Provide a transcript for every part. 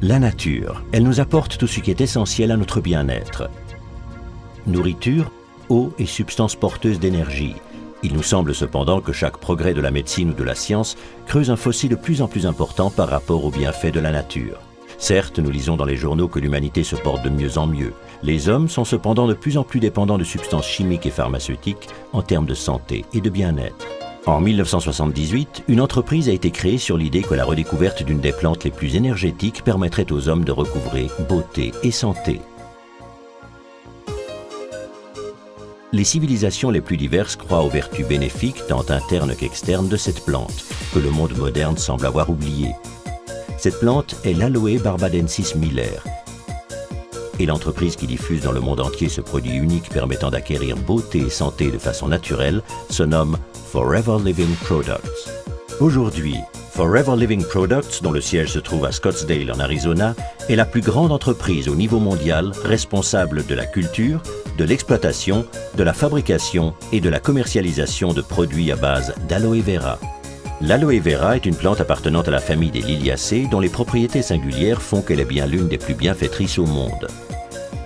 La nature, elle nous apporte tout ce qui est essentiel à notre bien-être. Nourriture, eau et substances porteuses d'énergie. Il nous semble cependant que chaque progrès de la médecine ou de la science creuse un fossé de plus en plus important par rapport aux bienfaits de la nature. Certes, nous lisons dans les journaux que l'humanité se porte de mieux en mieux. Les hommes sont cependant de plus en plus dépendants de substances chimiques et pharmaceutiques en termes de santé et de bien-être. En 1978, une entreprise a été créée sur l'idée que la redécouverte d'une des plantes les plus énergétiques permettrait aux hommes de recouvrer beauté et santé. Les civilisations les plus diverses croient aux vertus bénéfiques, tant internes qu'externes, de cette plante, que le monde moderne semble avoir oubliée. Cette plante est l'Aloe barbadensis Miller. Et l'entreprise qui diffuse dans le monde entier ce produit unique permettant d'acquérir beauté et santé de façon naturelle se nomme Forever Living Products. Aujourd'hui, Forever Living Products, dont le siège se trouve à Scottsdale en Arizona, est la plus grande entreprise au niveau mondial responsable de la culture, de l'exploitation, de la fabrication et de la commercialisation de produits à base d'aloe vera. L'aloe vera est une plante appartenant à la famille des Liliacées dont les propriétés singulières font qu'elle est bien l'une des plus bienfaitrices au monde.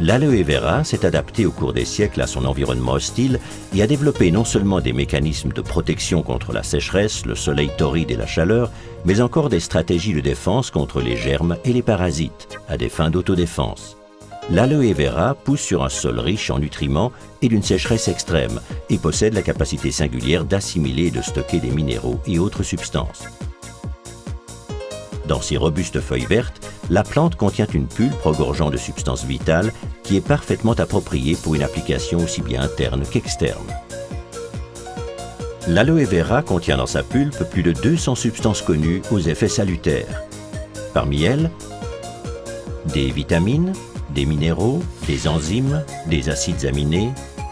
L'aloe vera s'est adapté au cours des siècles à son environnement hostile et a développé non seulement des mécanismes de protection contre la sécheresse, le soleil torride et la chaleur, mais encore des stratégies de défense contre les germes et les parasites, à des fins d'autodéfense. L'aloe vera pousse sur un sol riche en nutriments et d'une sécheresse extrême et possède la capacité singulière d'assimiler et de stocker des minéraux et autres substances. Dans ses robustes feuilles vertes, la plante contient une pulpe regorgeant de substances vitales qui est parfaitement appropriée pour une application aussi bien interne qu'externe. L'aloe vera contient dans sa pulpe plus de 200 substances connues aux effets salutaires. Parmi elles, des vitamines, des minéraux, des enzymes, des acides aminés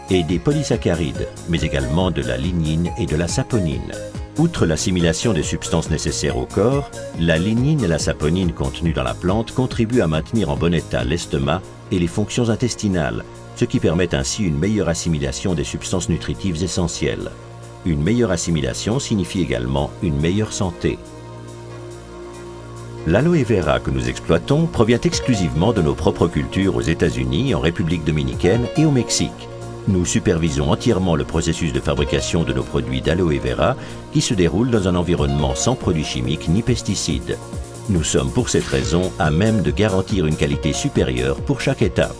et des polysaccharides, mais également de la lignine et de la saponine. Outre l'assimilation des substances nécessaires au corps, la lignine et la saponine contenues dans la plante contribuent à maintenir en bon état l'estomac et les fonctions intestinales, ce qui permet ainsi une meilleure assimilation des substances nutritives essentielles. Une meilleure assimilation signifie également une meilleure santé. L'aloe vera que nous exploitons provient exclusivement de nos propres cultures aux États-Unis, en République dominicaine et au Mexique. Nous supervisons entièrement le processus de fabrication de nos produits d'aloe vera qui se déroule dans un environnement sans produits chimiques ni pesticides. Nous sommes pour cette raison à même de garantir une qualité supérieure pour chaque étape.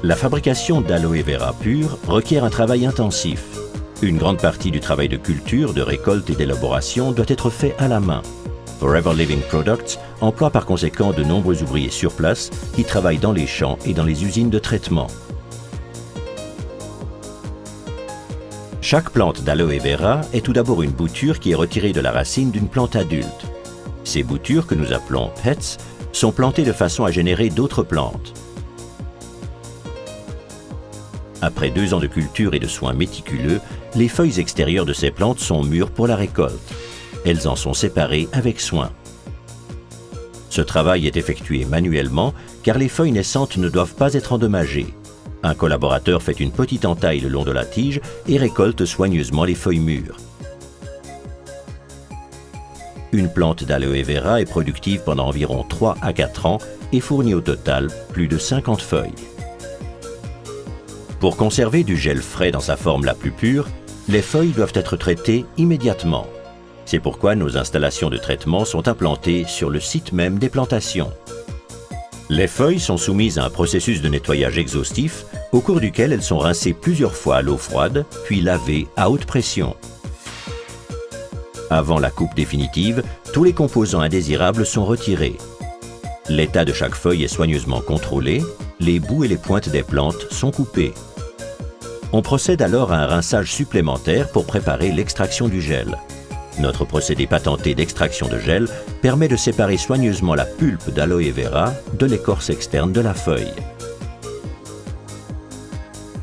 La fabrication d'aloe vera pur requiert un travail intensif. Une grande partie du travail de culture, de récolte et d'élaboration doit être fait à la main. Forever Living Products emploie par conséquent de nombreux ouvriers sur place qui travaillent dans les champs et dans les usines de traitement. Chaque plante d'aloe vera est tout d'abord une bouture qui est retirée de la racine d'une plante adulte. Ces boutures, que nous appelons pets, sont plantées de façon à générer d'autres plantes. Après 2 ans de culture et de soins méticuleux, les feuilles extérieures de ces plantes sont mûres pour la récolte. Elles en sont séparées avec soin. Ce travail est effectué manuellement car les feuilles naissantes ne doivent pas être endommagées. Un collaborateur fait une petite entaille le long de la tige et récolte soigneusement les feuilles mûres. Une plante d'aloe vera est productive pendant environ 3 à 4 ans et fournit au total plus de 50 feuilles. Pour conserver du gel frais dans sa forme la plus pure, les feuilles doivent être traitées immédiatement. C'est pourquoi nos installations de traitement sont implantées sur le site même des plantations. Les feuilles sont soumises à un processus de nettoyage exhaustif au cours duquel elles sont rincées plusieurs fois à l'eau froide, puis lavées à haute pression. Avant la coupe définitive, tous les composants indésirables sont retirés. L'état de chaque feuille est soigneusement contrôlé, les bouts et les pointes des plantes sont coupés. On procède alors à un rinçage supplémentaire pour préparer l'extraction du gel. Notre procédé patenté d'extraction de gel permet de séparer soigneusement la pulpe d'aloe vera de l'écorce externe de la feuille.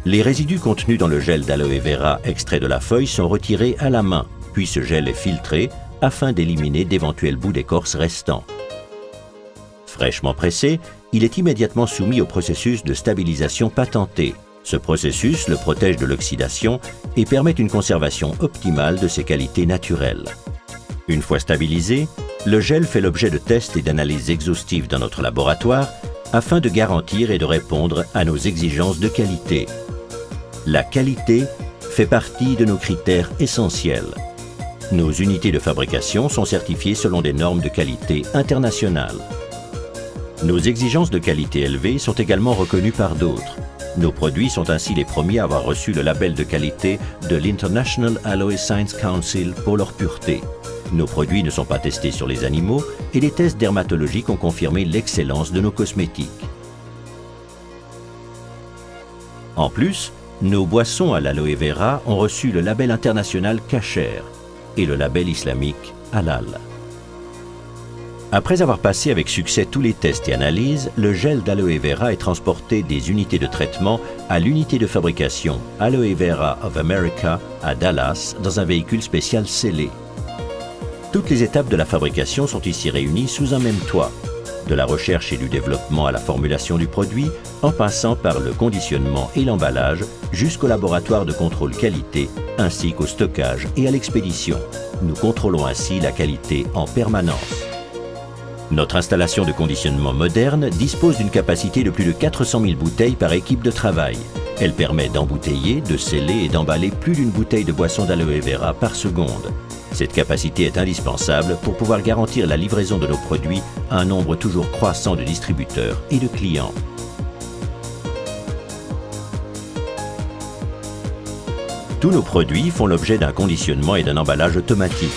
Les résidus contenus dans le gel d'aloe vera extrait de la feuille sont retirés à la main, puis ce gel est filtré afin d'éliminer d'éventuels bouts d'écorce restants. Fraîchement pressé, il est immédiatement soumis au processus de stabilisation patenté. Ce processus le protège de l'oxydation et permet une conservation optimale de ses qualités naturelles. Une fois stabilisé, Le gel fait l'objet de tests et d'analyses exhaustives dans notre laboratoire afin de garantir et de répondre à nos exigences de qualité. La qualité fait partie de nos critères essentiels. Nos unités de fabrication sont certifiées selon des normes de qualité internationales. Nos exigences de qualité élevées sont également reconnues par d'autres. Nos produits sont ainsi les premiers à avoir reçu le label de qualité de l'International Alloy Science Council pour leur pureté. Nos produits ne sont pas testés sur les animaux et les tests dermatologiques ont confirmé l'excellence de nos cosmétiques. En plus, nos boissons à l'aloe vera ont reçu le label international Kasher et le label islamique Halal. Après avoir passé avec succès tous les tests et analyses, le gel d'aloe vera est transporté des unités de traitement à l'unité de fabrication Aloe Vera of America à Dallas dans un véhicule spécial scellé. Toutes les étapes de la fabrication sont ici réunies sous un même toit, de la recherche et du développement à la formulation du produit, en passant par le conditionnement et l'emballage jusqu'au laboratoire de contrôle qualité, ainsi qu'au stockage et à l'expédition. Nous contrôlons ainsi la qualité en permanence. Notre installation de conditionnement moderne dispose d'une capacité de plus de 400 000 bouteilles par équipe de travail. Elle permet d'embouteiller, de sceller et d'emballer plus d'une bouteille de boisson d'aloe vera par seconde. Cette capacité est indispensable pour pouvoir garantir la livraison de nos produits à un nombre toujours croissant de distributeurs et de clients. Tous nos produits font l'objet d'un conditionnement et d'un emballage automatique.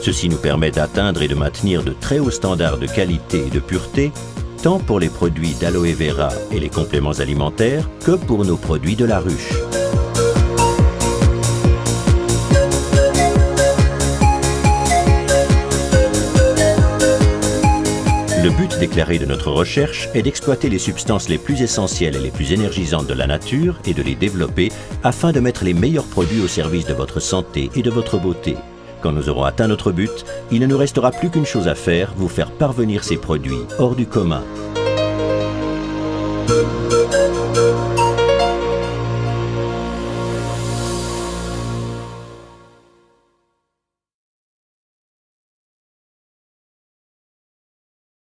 Ceci nous permet d'atteindre et de maintenir de très hauts standards de qualité et de pureté, tant pour les produits d'aloe vera et les compléments alimentaires que pour nos produits de la ruche. Le but déclaré de notre recherche est d'exploiter les substances les plus essentielles et les plus énergisantes de la nature et de les développer afin de mettre les meilleurs produits au service de votre santé et de votre beauté. Quand nous aurons atteint notre but, il ne nous restera plus qu'une chose à faire, vous faire parvenir ces produits hors du commun.